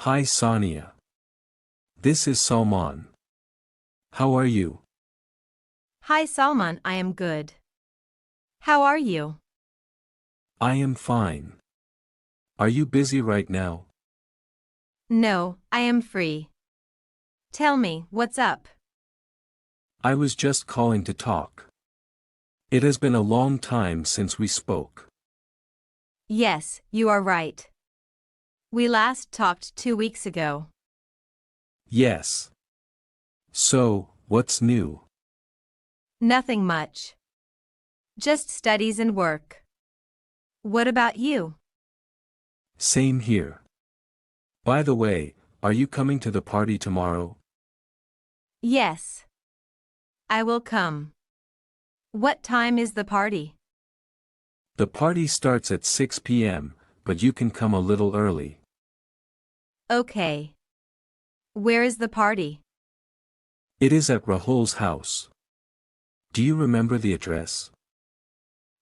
Hi Sonia. This is Salman. How are you? Hi Salman, I am good. How are you? I am fine. Are you busy right now? No, I am free. Tell me, what's up? I was just calling to talk. It has been a long time since we spoke. Yes, you are right. We last talked 2 weeks ago. Yes. So, what's new? Nothing much. Just studies and work. What about you? Same here. By the way, are you coming to the party tomorrow? Yes. I will come. What time is the party? The party starts at 6 p.m., but you can come a little early. Okay. Where is the party? It is at Rahul's house. Do you remember the address?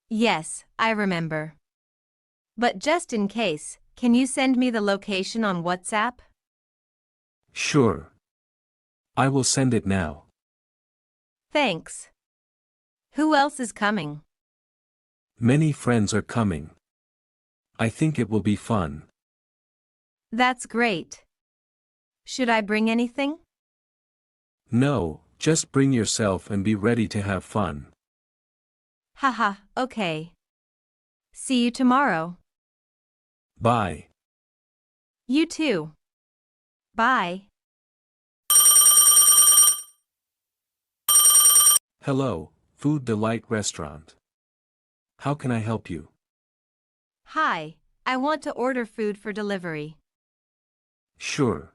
Yes, I remember. But just in case, can you send me the location on WhatsApp? Sure. I will send it now. Thanks. Who else is coming? Many friends are coming. I think it will be fun. That's great. Should I bring anything? No, just bring yourself and be ready to have fun. Haha, okay. See you tomorrow. Bye. You too. Bye. Hello, Food Delight Restaurant. How can I help you? Hi, I want to order food for delivery. Sure.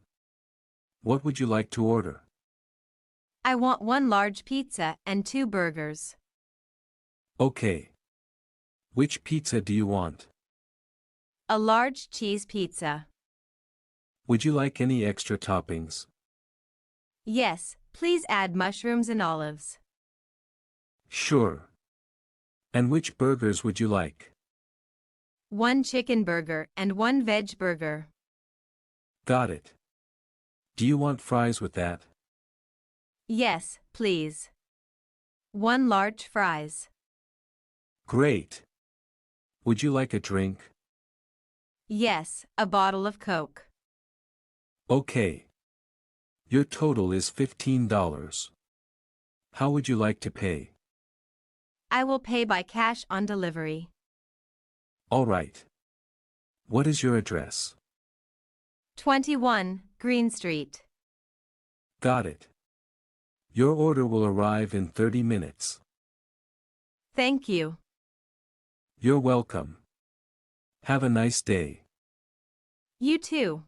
What would you like to order? I want one large pizza and 2 burgers. Okay. Which pizza do you want? A large cheese pizza. Would you like any extra toppings? Yes, please add mushrooms and olives. Sure. And which burgers would you like? One chicken burger and one veg burger. Got it. Do you want fries with that? Yes, please. One large fries. Great. Would you like a drink? Yes, a bottle of Coke. Okay. Your total is $15. How would you like to pay? I will pay by cash on delivery. All right. What is your address? 21, Green Street. Got it. Your order will arrive in 30 minutes. Thank you. You're welcome. Have a nice day. You too.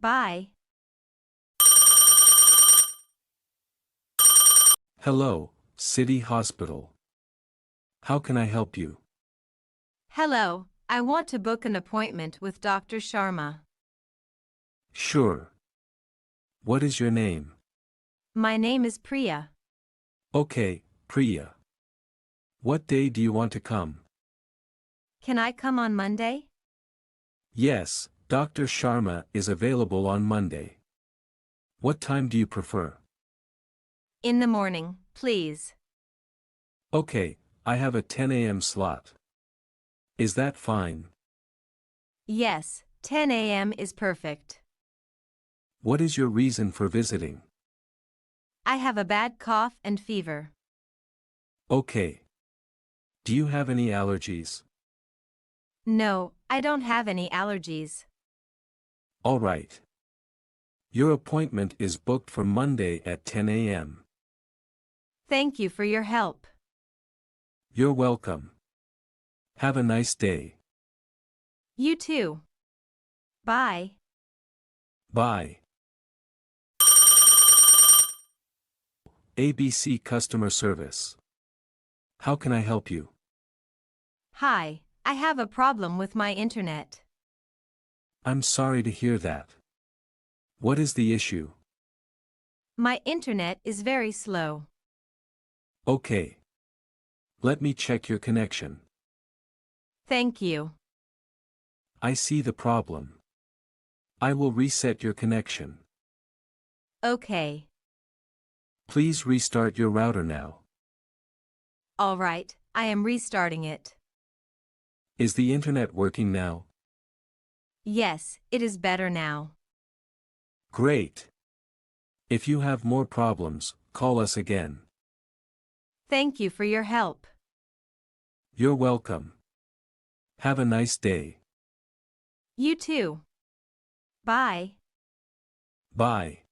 Bye. Hello, City Hospital. How can I help you? Hello, I want to book an appointment with Dr. Sharma. Sure. What is your name? My name is Priya. Okay, Priya. What day do you want to come? Can I come on Monday? Yes, Dr. Sharma is available on Monday. What time do you prefer? In the morning, please. Okay, I have a 10 a.m. slot. Is that fine? Yes, 10 a.m. is perfect. What is your reason for visiting? I have a bad cough and fever. Okay. Do you have any allergies? No, I don't have any allergies. All right. Your appointment is booked for Monday at 10 a.m. Thank you for your help. You're welcome. Have a nice day. You too. Bye. Bye. ABC Customer Service. How can I help you? Hi, I have a problem with my internet. I'm sorry to hear that. What is the issue? My internet is very slow. Okay. Let me check your connection. Thank you. I see the problem. I will reset your connection. Okay. Please restart your router now. All right, I am restarting it. Is the internet working now? Yes, it is better now. Great. If you have more problems, call us again. Thank you for your help. You're welcome. Have a nice day. You too. Bye. Bye.